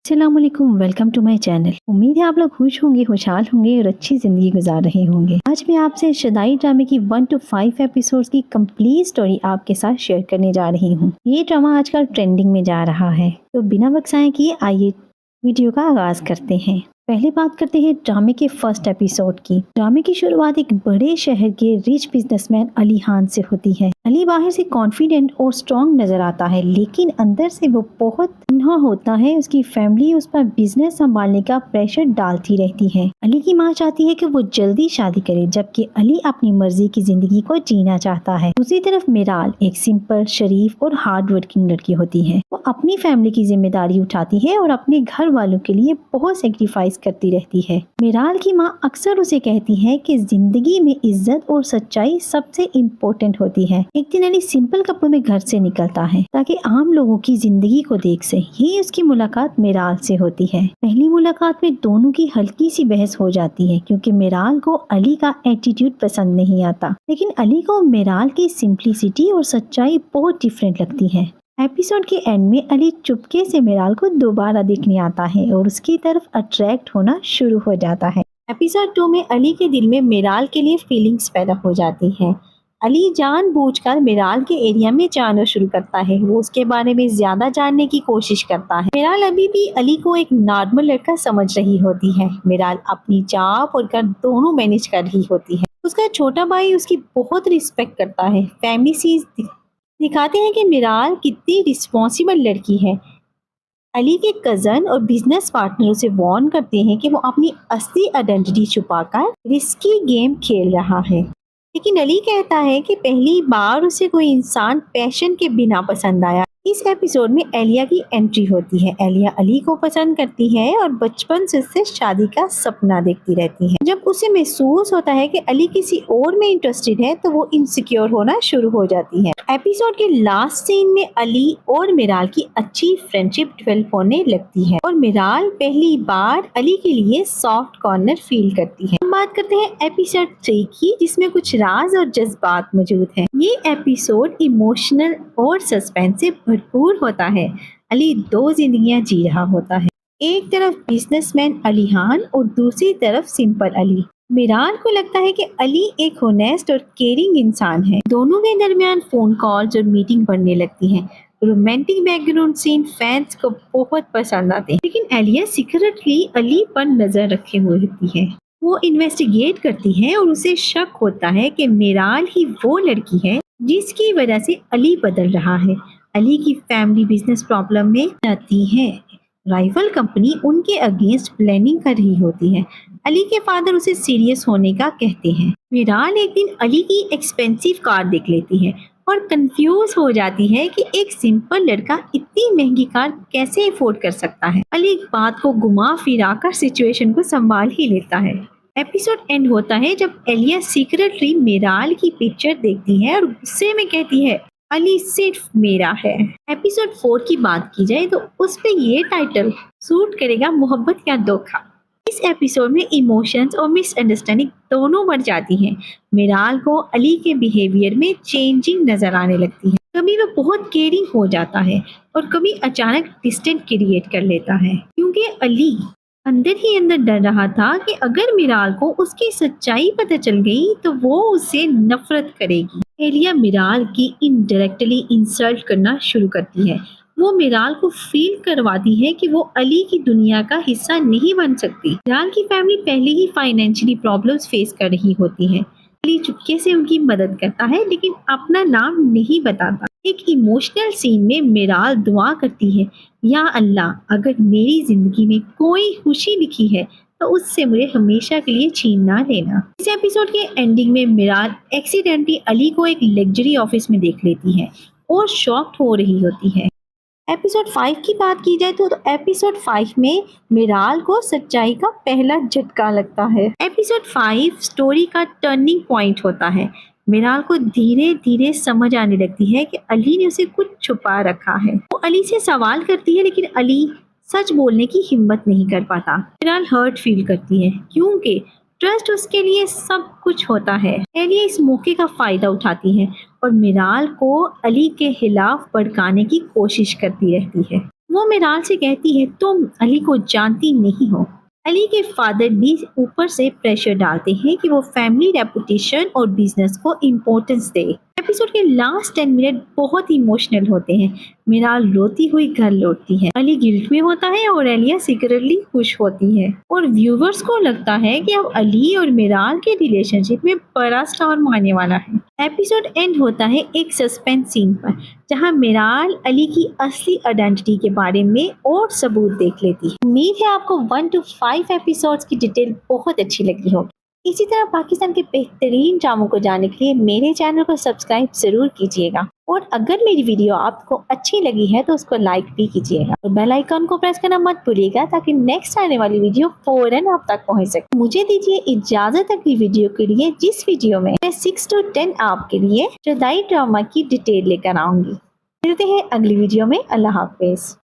अस्सलामुअलैकुम, welcome to my channel. उम्मीद है आप लोग खुश होंगे, खुशहाल होंगे और अच्छी जिंदगी गुजार रहे होंगे। आज मैं आपसे शदाई ड्रामे की 1 to 5 एपिसोड्स की कंप्लीट स्टोरी आपके साथ शेयर करने जा रही हूँ। ये ड्रामा आजकल ट्रेंडिंग में जा रहा है, तो बिना वक्त ज़ाया किए आइए वीडियो का आगाज करते हैं। पहले बात करते हैं ड्रामे के फर्स्ट एपिसोड की। ड्रामे की शुरुआत एक बड़े शहर के रिच बिजनेसमैन अली खान से होती है। अली बाहर से कॉन्फिडेंट और स्ट्रॉन्ग नजर आता है, लेकिन अंदर से वो बहुत तन्हा होता है। उसकी फैमिली उस पर बिजनेस संभालने का प्रेशर डालती रहती है। अली की माँ चाहती है कि वो जल्दी शादी करे, जबकि अली अपनी मर्जी की जिंदगी को जीना चाहता है। दूसरी तरफ मिराल एक सिंपल, शरीफ और हार्ड वर्किंग लड़की होती है। वो अपनी फैमिली की जिम्मेदारी उठाती है और अपने घर वालों के लिए बहुत सेक्रीफाइस करती रहती है। मिराल की माँ अक्सर उसे कहती है कि जिंदगी में इज्जत और सच्चाई सबसे इम्पोर्टेंट होती है। एक दिन अली सिंपल कपड़ों में घर से निकलता है ताकि आम लोगों की जिंदगी को देख सके। यही उसकी मुलाकात मिराल से होती है। पहली मुलाकात में दोनों की हल्की सी बहस हो जाती है, क्योंकि मिराल को अली का एटीट्यूड पसंद नहीं आता, लेकिन अली को मिराल की सिंप्लिसिटी और सच्चाई बहुत डिफरेंट लगती है। एपिसोड के एंड में अली चुपके से मिराल को दोबारा देखने आता है और उसकी तरफ अट्रैक्ट होना शुरू हो जाता है। एपिसोड 2 में अली के दिल में मिराल के लिए फीलिंग्स पैदा हो जाती है। अली जानबूझकर मिराल के एरिया में जाना शुरू करता है। वो उसके बारे में ज्यादा जानने की कोशिश करता है। मिराल अभी भी अली को एक नॉर्मल लड़का समझ रही होती है। मिराल अपनी जॉब और घर दोनों मैनेज कर रही होती है। उसका छोटा भाई उसकी बहुत रिस्पेक्ट करता है। फैमिली सीन्स दिखाते हैं कि मिराल कितनी रिस्पॉन्सिबल लड़की है। अली के कजन और बिजनेस पार्टनर उसे वार्न करते हैं कि वो अपनी असली आइडेंटिटी छुपाकर रिस्की गेम खेल रहा है, लेकिन अली कहता है कि पहली बार उसे कोई इंसान पैशन के बिना पसंद आया। इस एपिसोड में एलिया की एंट्री होती है। एलिया अली को पसंद करती है और बचपन से उससे शादी का सपना देखती रहती है। जब उसे महसूस होता है कि अली किसी और में इंटरेस्टेड है, तो वो इनसिक्योर होना शुरू हो जाती है। एपिसोड के लास्ट सीन में अली और मिराल की अच्छी फ्रेंडशिप डेवलप होने लगती है और मिराल पहली बार अली के लिए सॉफ्ट कॉर्नर फील करती है। हम बात करते हैं एपिसोड 3 की, जिसमें कुछ राज और जज्बात मौजूद हैं। ये एपिसोड इमोशनल और सस्पेंस से भरपूर होता है। अली 2 जिंदगियां जी रहा होता है, एक तरफ बिजनेसमैन अली खान और दूसरी तरफ सिंपल अली। मिराल को लगता है कि अली एक होनेस्ट और केयरिंग इंसान है। दोनों के दरमियान फोन कॉल्स और मीटिंग बढ़ने लगती हैं। रोमांटिक बैकग्राउंड सीन फैंस को बहुत पसंद आते हैं, लेकिन एलिया सीक्रेटली अली पर नजर रखे हुए होती है। वो इन्वेस्टिगेट करती है और उसे शक होता है कि मिराल ही वो लड़की है जिसकी वजह से अली बदल रहा है। अली की फैमिली बिजनेस प्रॉब्लम में जाती है। राइवल कंपनी उनके अगेंस्ट प्लानिंग कर रही होती है। अली के फादर उसे सीरियस होने का कहते हैं। मिराल एक दिन अली की एक्सपेंसिव कार देख लेती है और कंफ्यूज हो जाती है कि एक सिंपल लड़का इतनी महंगी कार कैसे अफोर्ड कर सकता है। अली बात को घुमा फिरा कर सिचुएशन को संभाल ही लेता है। एपिसोड एंड होता है जब एलिया सीक्रेटली मिराल की पिक्चर देखती है और गुस्से में कहती है, अली सिर्फ मेरा है। एपिसोड 4 की बात की जाए तो उस पे ये टाइटल सूट करेगा, मोहब्बत या धोखा। इस एपिसोड में इमोशंस और मिसअंडरस्टैंडिंग दोनों बढ़ जाती हैं। मिराल को अली के बिहेवियर में चेंजिंग नजर आने लगती है। कभी वो बहुत केयरिंग हो जाता है और कभी अचानक डिस्टेंस क्रिएट कर लेता है, क्योंकि अली अंदर ही अंदर डर रहा था कि अगर मिराल को उसकी सच्चाई पता चल गई तो वो उससे नफरत करेगी। एलिया मिराल की इनडायरेक्टली इंसल्ट करना शुरू करती है। वो मिराल को फील करवाती है कि वो अली की दुनिया का हिस्सा नहीं बन सकती। मिराल की फैमिली पहले ही फाइनेंशियली प्रॉब्लम्स फेस कर रही होती है। अली चुपके से उनकी मदद करता है, लेकिन अपना नाम नहीं बताता। एक इमोशनल सीन में मिराल दुआ करती है, या अल्लाह, अगर मेरी जिंदगी में कोई खुशी लिखी है तो उससे मुझे हमेशा के लिए छीन ना लेना। इस एपिसोड के एंडिंग में मिराल एक्सीडेंटली अली को एक लग्जरी ऑफिस में देख लेती है और शॉक्ड हो रही होती है। एपिसोड 5 की बात की जाए तो एपिसोड 5 में मिराल को सच्चाई का पहला झटका लगता है। एपिसोड 5 स्टोरी का टर्निंग पॉइंट होता है। मिराल को धीरे धीरे समझ आने लगती है कि अली ने उसे कुछ छुपा रखा है। वो अली से सवाल करती है, लेकिन अली सच बोलने की हिम्मत नहीं कर पाता। मिराल हर्ट फील करती है, क्योंकि ट्रस्ट उसके लिए सब कुछ होता है। एलिया इस मौके का फायदा उठाती है और मिराल को अली के खिलाफ भड़काने की कोशिश करती रहती है। वो मिराल से कहती है तुम अली को जानती नहीं हो। अली के फादर भी ऊपर से प्रेशर डालते हैं कि वो फैमिली रेपुटेशन और बिजनेस को इम्पोर्टेंस दे। एपिसोड के लास्ट 10 मिनट बहुत इमोशनल होते हैं। मिराल रोती हुई घर लौटती है, अली गिल्ट में होता है और एलिया सीक्रेटली खुश होती है और व्यूवर्स को लगता है कि अब अली और मिराल के रिलेशनशिप में बड़ा स्टार आने वाला है। एपिसोड एंड होता है एक सस्पेंस सीन पर, जहां मिराल अली की असली आइडेंटिटी के बारे में और सबूत देख लेती है। उम्मीद है आपको 1 to 5 एपिसोड्स की डिटेल बहुत अच्छी लगी होगी। इसी तरह पाकिस्तान के बेहतरीन ड्रामों को जानने के लिए मेरे चैनल को सब्सक्राइब जरूर कीजिएगा और अगर मेरी वीडियो आपको अच्छी लगी है तो उसको लाइक भी कीजिएगा और बेल आइकन को प्रेस करना मत भूलिएगा ताकि नेक्स्ट आने वाली वीडियो फौरन आप तक पहुंच सके। मुझे दीजिए इजाजत अगली वीडियो के लिए, जिस वीडियो में मैं 6 to 10 आपके लिए शुदाई ड्रामा की डिटेल लेकर आऊंगी। मिलते हैं अगली वीडियो में। अल्लाह हाफिज।